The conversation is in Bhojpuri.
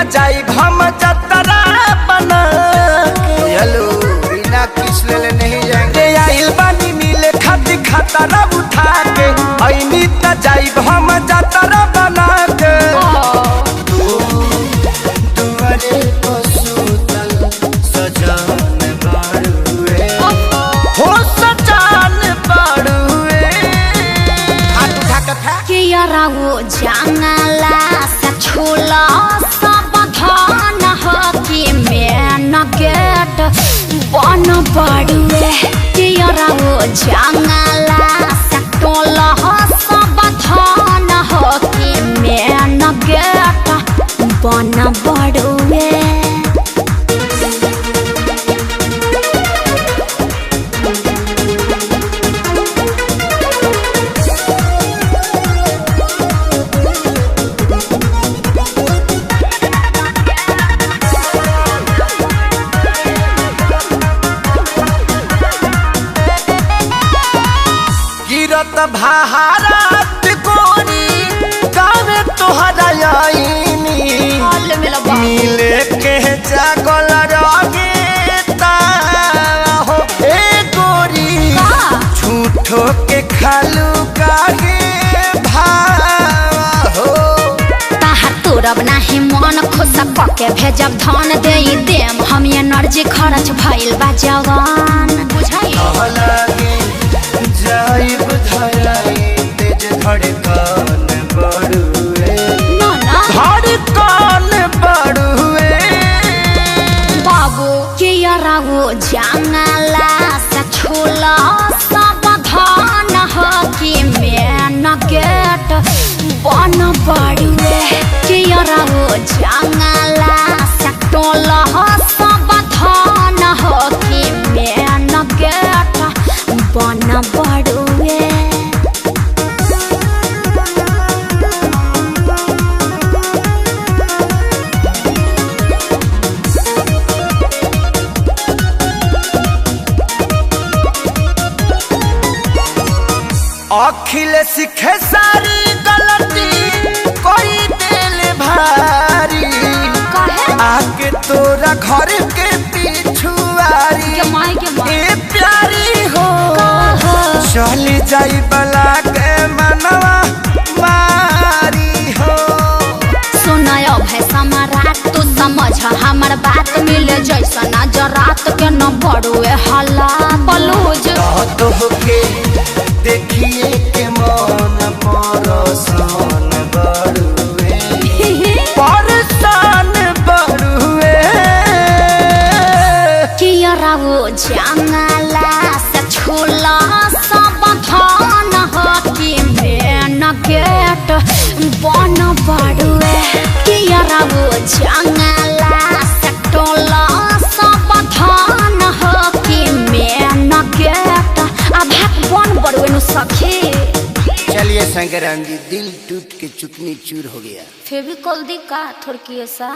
त जाई हम जतरा बना हेलो बिना किस ले नहीं जाएंगे। आइल बानी मिले खाती खतरा उठा के ऐनी त जाई हम जतरा बना के तुम्हारे पशुतल सजान बाड़ुए हो सजान बाड़ुए हाथ उठा के था के यारा वो जंगला से छोला सब धान हो कि मेन गेट बन बाड़ुए के यारा वो जंगला से टोला सब धान हो कि मेन गेट बन बाड़ुए। गिरत भारत कोरी गावे तोहरा आईनी मिले के जागल रगे हो ए गोरी झूठो के खालू काहे भाव हो ताहर तोरब नाही मन खुश पके भेजब धन दे देम हम एनर्जी खर्च भइल बा जवान बुझाई लगे जाइब धराई तेज धड़कन बढ़ुए ना ना धड़कन बढ़ुए बाबू के यारा वो जंगला से छोला सब धान हो कि मेन गेट बन बाड़ुए के यारा वो जंगला से टोला सब धान हो कि मेन गेट बन बाड़ुए। अखिल सीखे सारी गलती कोई दिल भारी आके तोरा घर के पिछुआरी ए प्यारी हो चली जाई बला के मनवा मारी हो सुनाय भाई समारात तू समझ हमर बात मिले जैसा नजरात के न बड़ुए हल्ला बलूज तो के देखिए के मन परसान बढ़ुए परसान बढ़ुए कियरा वो जंगला से छोला सब धान हो कि मेन गेट बन बाड़ुए कियरा वो जंगला से टोला सब धान हो कि मेन गेट अब बन बाड़ुए नु सखी। चलिए शंकराम जी दिल टूट के चुकनी चूर हो गया। फेविकोल दी का थोड़की ऐसा